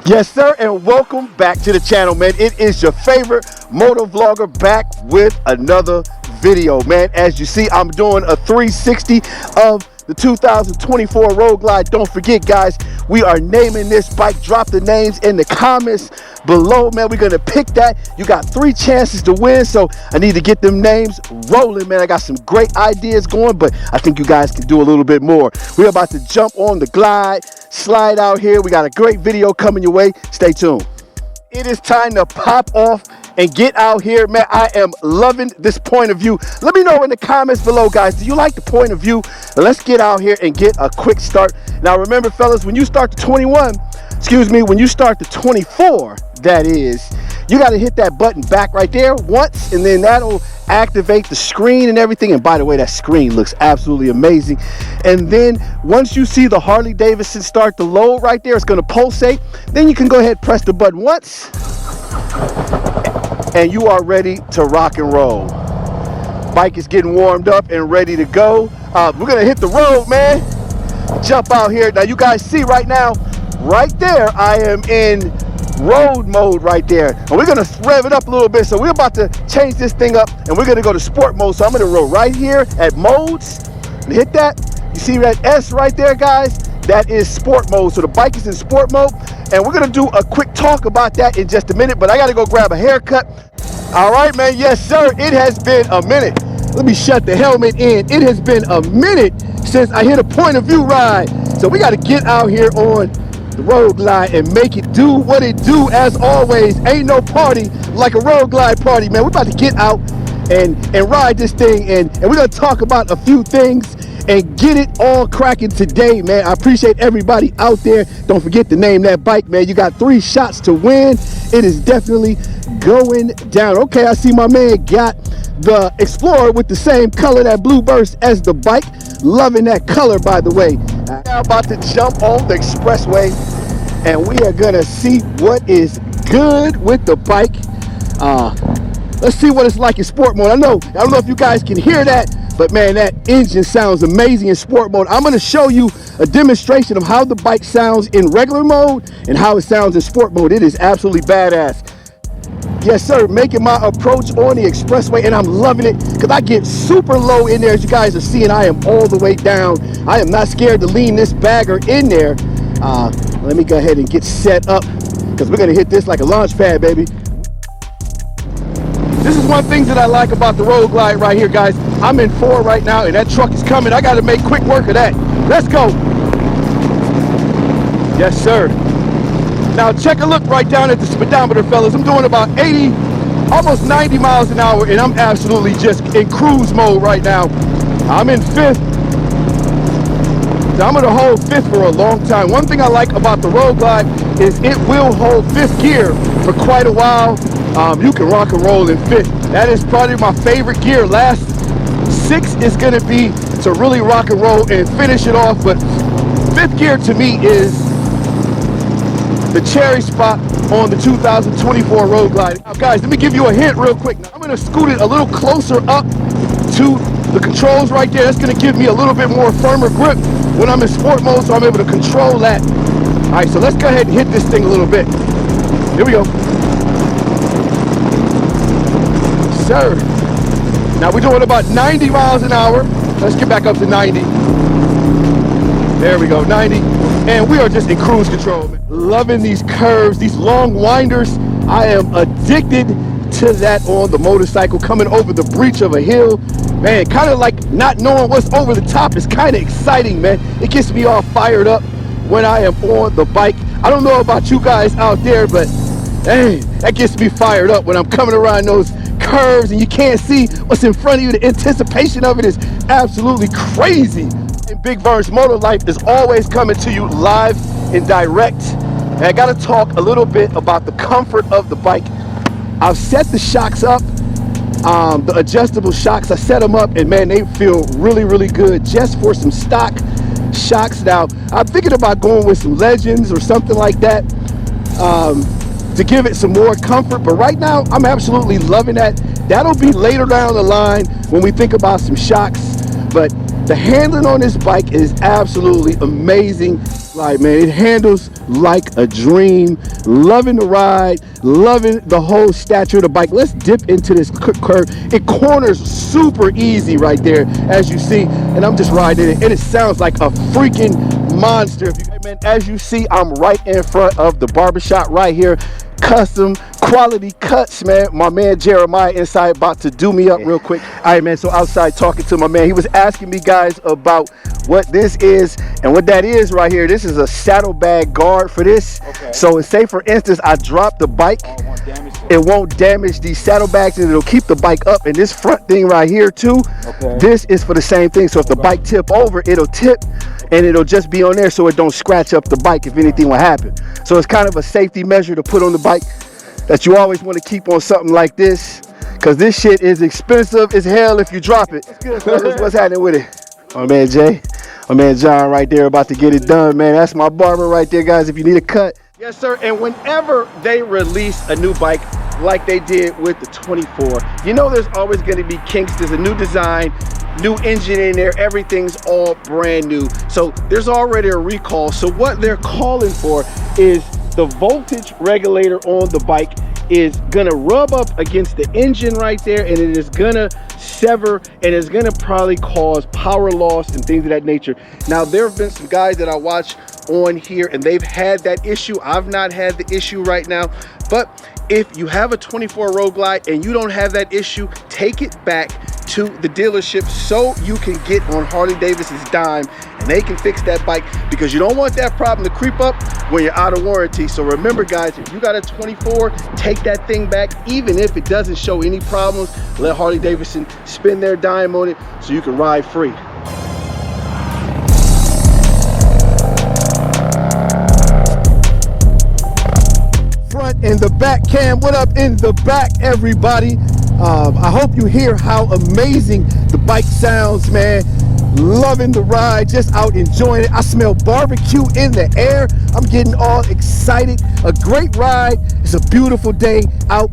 Yes, sir, and welcome back to the channel, man. It is your favorite moto vlogger back with another video, man. As you see, I'm doing a 360 of the 2024 Road Glide. Don't forget, guys, we are naming this bike. Drop the names in the comments below, man. We're gonna pick that. You got 3 chances to win, so I need to get them names rolling, man. I got some great ideas going, but I think you guys can do a little bit more. We're about to jump on the glide, slide out here. We got a great video coming your way. Stay tuned. It is time to pop off and get out here, man. I am loving this point of view. Let me know in the comments below, guys, do you like the point of view? Let's get out here and get a quick start. Now remember, fellas, when you start the 21, when you start the 24, that is, you got to hit that button back right there once, and then that'll activate the screen and everything. And by the way, that screen looks absolutely amazing. And then once you see the Harley-Davidson start to load right there, it's going to pulsate. Then you can go ahead and press the button once, and you are ready to rock and roll. Bike is getting warmed up and ready to go. We're going to hit the road, man. Jump out here. Now you guys see right now, right there, I am in road mode right there, and we're gonna rev it up a little bit. So we're about to change this thing up, and we're gonna go to sport mode. So I'm gonna roll right here at modes and hit that. You see that S right there, guys? That is sport mode. So the bike is in sport mode, and we're gonna do a quick talk about that in just a minute, but I gotta go grab a haircut. All right, man. Yes, sir. It has been a minute. Let me shut the helmet in. It has been a minute since I hit a point of view ride. So we gotta get out here on the Road Glide and make it do what it do. As always, ain't no party like a Road Glide party, man. We're about to get out and ride this thing, and we're gonna talk about a few things and get it all cracking today, man. I appreciate everybody out there. Don't forget to name that bike, man. You got 3 shots to win. It is definitely going down. Okay, I see my man got the Explorer with the same color, that blue burst, as the bike. Loving that color, by the way. Now about to jump on the expressway, and we are gonna see what is good with the bike. Let's see what it's like in sport mode. I don't know if you guys can hear that, but man, that engine sounds amazing in sport mode. I'm gonna show you a demonstration of how the bike sounds in regular mode and how it sounds in sport mode. It is absolutely badass. Yes, sir, making my approach on the expressway, and I'm loving it because I get super low in there. As you guys are seeing, I am all the way down. I am not scared to lean this bagger in there. Let me go ahead and get set up because we're going to hit this like a launch pad, baby. This is one thing that I like about the Road Glide right here, guys. I'm in 4 right now, and that truck is coming. I got to make quick work of that. Let's go. Yes, sir. Now check a look right down at the speedometer, fellas. I'm doing about 80, almost 90 miles an hour, and I'm absolutely just in cruise mode right now. I'm in 5th. I'm gonna hold 5th for a long time. One thing I like about the Road Glide is it will hold 5th gear for quite a while. You can rock and roll in 5th. That is probably my favorite gear. Last 6 is gonna be to really rock and roll and finish it off, but 5th gear to me is the cherry spot on the 2024 Road Glide. Now, guys, let me give you a hint real quick. Now, I'm gonna scoot it a little closer up to the controls right there. That's gonna give me a little bit more firmer grip when I'm in sport mode, so I'm able to control that. All right, so let's go ahead and hit this thing a little bit. Here we go. Sir. Now we're doing about 90 miles an hour. Let's get back up to 90. There we go, 90. And we are just in cruise control, man. Loving these curves, these long winders. I am addicted to that on the motorcycle, coming over the breach of a hill. Man, kind of like not knowing what's over the top is kind of exciting, man. It gets me all fired up when I am on the bike. I don't know about you guys out there, but hey, that gets me fired up when I'm coming around those curves and you can't see what's in front of you. The anticipation of it is absolutely crazy. And Big Vern's Moto Life is always coming to you live and direct. And I got to talk a little bit about the comfort of the bike. I've set the shocks up, the adjustable shocks. I set them up, and man, they feel really, really good just for some stock shocks. Now, I'm thinking about going with some Legends or something like that to give it some more comfort. But right now, I'm absolutely loving that. That'll be later down the line when we think about some shocks. But The handling on this bike is absolutely amazing. Like, man, it handles like a dream. Loving the ride, loving the whole stature of the bike. Let's dip into this curve. It corners super easy right there, as you see, and I'm just riding it, and it sounds like a freaking monster. Hey, man, as you see, I'm right in front of the barbershop right here. Custom quality cuts, man. My man Jeremiah inside about to do me up real quick. All right, man, so outside talking to my man, he was asking me, guys, about what this is, and what that is right here. This is a saddlebag guard for this. Okay. So say for instance I drop the bike, it won't damage these saddlebags, and it'll keep the bike up. And this front thing right here too, this is for the same thing. So if the bike tip over, it'll tip and it'll just be on there so it don't scratch up the bike if anything will happen. So it's kind of a safety measure to put on the bike that you always want to keep on something like this, because this shit is expensive as hell if you drop it. What's happening with it? My man Jay, my man John right there about to get it done, man. That's my barber right there, guys, if you need a cut. Yes, sir. And whenever they release a new bike like they did with the 24, you know there's always going to be kinks. There's a new design, new engine in there, everything's all brand new. So there's already a recall. So what they're calling for is the voltage regulator on the bike is gonna rub up against the engine right there, and it is gonna sever, and it's gonna probably cause power loss and things of that nature. Now, there have been some guys that I watch on here and they've had that issue. I've not had the issue right now, but if you have a 24 Road Glide and you don't have that issue, take it back to the dealership so you can get on Harley-Davidson's dime and they can fix that bike, because you don't want that problem to creep up when you're out of warranty. So remember, guys, if you got a 24, take that thing back. Even if it doesn't show any problems, let Harley-Davidson spend their dime on it so you can ride free. Front and the back cam. What up in the back, everybody? I hope you hear how amazing the bike sounds, man. Loving the ride, just out enjoying it. I smell barbecue in the air. I'm getting all excited. A great ride. It's a beautiful day out.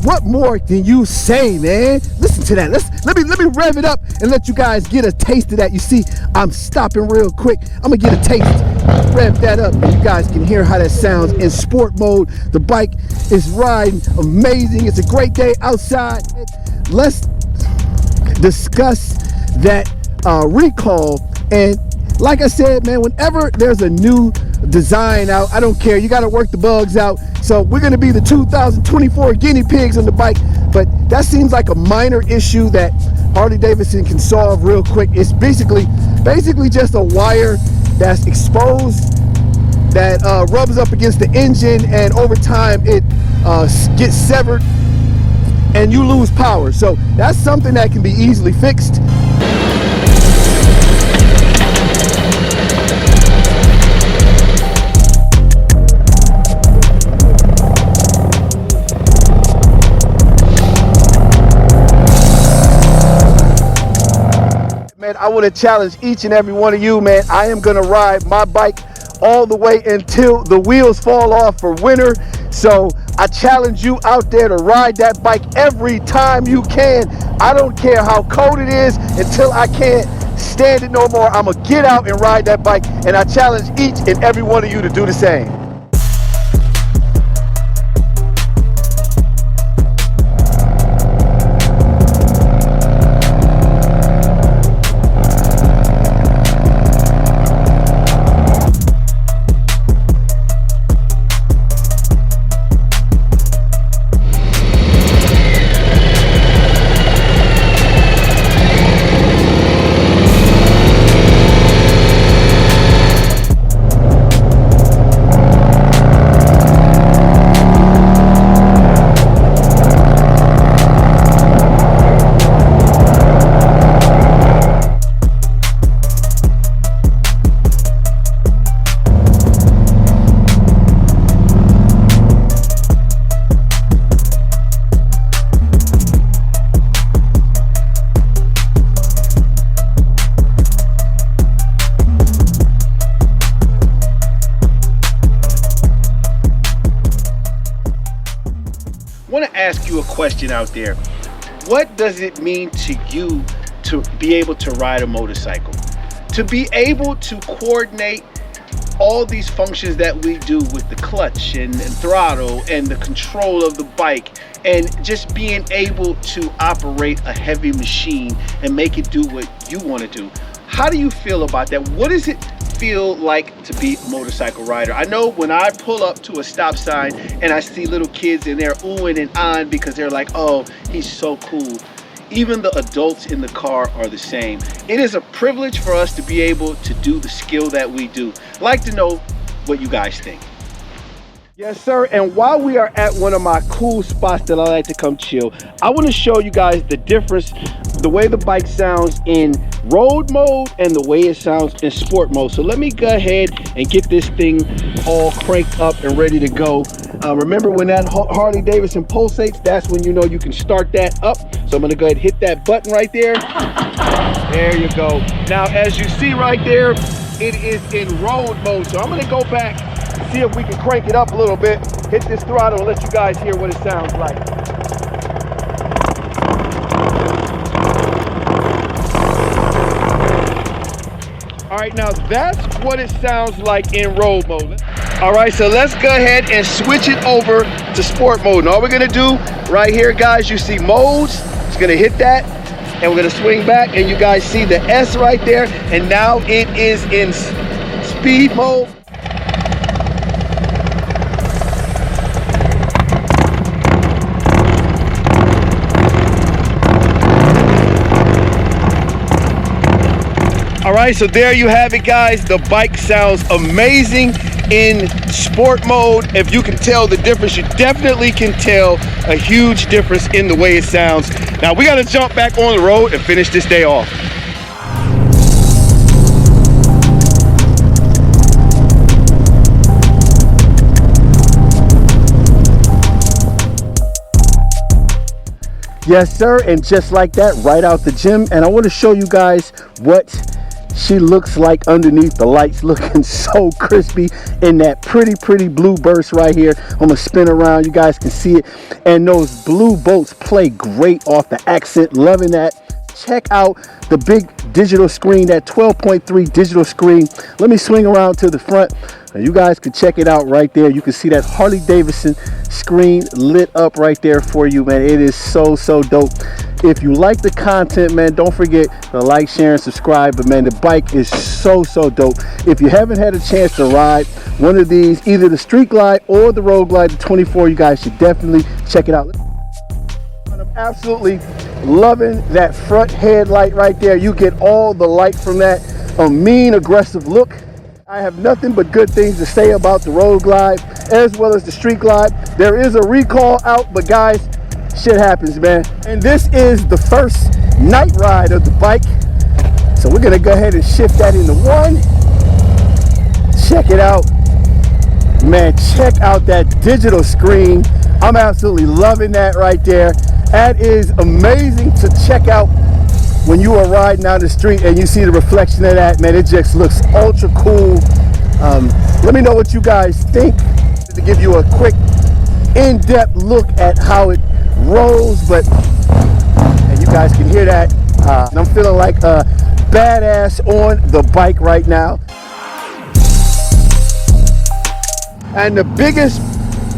What more can you say, man? Listen to that. Let me rev it up and let you guys get a taste of that. You see, I'm stopping real quick. I'm gonna get a taste. Rev that up and you guys can hear how that sounds in sport mode. The bike is riding amazing. It's a great day outside. Let's discuss that recall. And like I said, man, whenever there's a new design out, I don't care, you got to work the bugs out. So we're going to be the 2024 guinea pigs on the bike, but that seems like a minor issue that Harley-Davidson can solve real quick. It's basically just a wire that's exposed that rubs up against the engine, and over time it gets severed and you lose power. So that's something that can be easily fixed. Man, I want to challenge each and every one of you, man. I am going to ride my bike all the way until the wheels fall off for winter. So I challenge you out there to ride that bike every time you can. I don't care how cold it is until I can't stand it no more. I'm going to get out and ride that bike, and I challenge each and every one of you to do the same. I want to ask you a question out there. What does it mean to you to be able to ride a motorcycle, to be able to coordinate all these functions that we do with the clutch and throttle and the control of the bike, and just being able to operate a heavy machine and make it do what you want to do. How do you feel about that? What does it feel like to be a motorcycle rider? I know when I pull up to a stop sign and I see little kids and they're oohing and ahhing because they're like, oh, he's so cool. Even the adults in the car are the same. It is a privilege for us to be able to do the skill that we do. I'd like to know what you guys think. Yes, sir. And while we are at one of my cool spots that I like to come chill, I want to show you guys the difference, the way the bike sounds in road mode and the way it sounds in sport mode. So let me go ahead and get this thing all cranked up and ready to go. Remember when that Harley-Davidson pulsates, that's when you know you can start that up. So I'm going to go ahead and hit that button right there. There you go. Now, as you see right there, it is in road mode. So I'm going to go back, see if we can crank it up a little bit, hit this throttle and let you guys hear what it sounds like. All right, now that's what it sounds like in road mode. All right, so let's go ahead and switch it over to sport mode. And all we're gonna do right here, guys, you see modes, it's gonna hit that, and we're gonna swing back, and you guys see the S right there, and now it is in speed mode. All right, so there you have it, guys. The bike sounds amazing in sport mode. If you can tell the difference, you definitely can tell a huge difference in the way it sounds. Now we got to jump back on the road and finish this day off. Yes, sir. And just like that, right out the gym. And I want to show you guys what she looks like underneath the lights, looking so crispy in that pretty blue burst right here. I'm gonna spin around, you guys can see it. And those blue bolts play great off the accent, loving that. Check out the big digital screen, that 12.3 digital screen. Let me swing around to the front. You guys can check it out right there. You can see that Harley-Davidson screen lit up right there for you, man. It is so dope. If you like the content, man, don't forget to like, share, and subscribe. But man, the bike is so dope. If you haven't had a chance to ride one of these, either the Street Glide or the Road Glide, the 24, you guys should definitely check it out. I'm absolutely loving that front headlight right there. You get all the light from that. A mean, aggressive look. I have nothing but good things to say about the Road Glide as well as the Street Glide. There is a recall out, but guys, shit happens, man. And this is the first night ride of the bike. So we're gonna go ahead and shift that into one. Check it out. Man, check out that digital screen. I'm absolutely loving that right there. That is amazing to check out when you are riding down the street and you see the reflection of that, man. It just looks ultra cool. Let me know what you guys think, to give you a quick in-depth look at how it rolls, but and you guys can hear that. And I'm feeling like a badass on the bike right now. And the biggest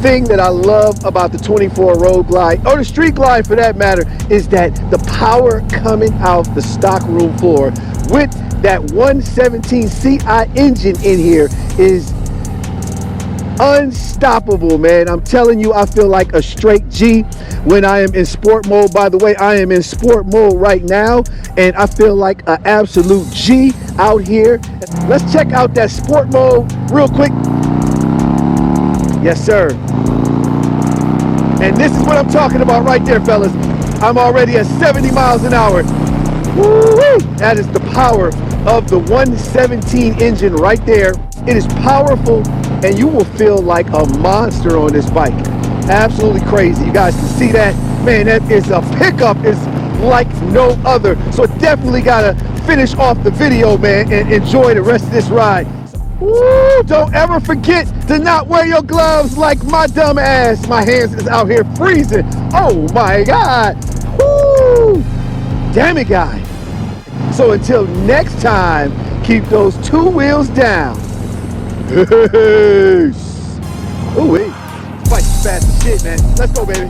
thing that I love about the 24 Road Glide, or the Street Glide for that matter, is that the power coming out the stock room floor with that 117 CI engine in here is unstoppable, man. I'm telling you, I feel like a straight G when I am in sport mode. By the way, I am in sport mode right now, and I feel like an absolute G out here. Let's check out that sport mode real quick. Yes, sir. And this is what I'm talking about right there, fellas. I'm already at 70 miles an hour. Woo-wee! That is the power of the 117 engine right there. It is powerful, and you will feel like a monster on this bike. Absolutely crazy. You guys can see that. Man, that is a pickup. It's like no other. So definitely gotta finish off the video, man, and enjoy the rest of this ride. Woo, don't ever forget to not wear your gloves like my dumb ass. My hands is out here freezing. Oh my God. Woo. Damn it, guys. So until next time, keep those 2 wheels down. Peace. Ooh, wait. Bike's fast as shit, man. Let's go, baby.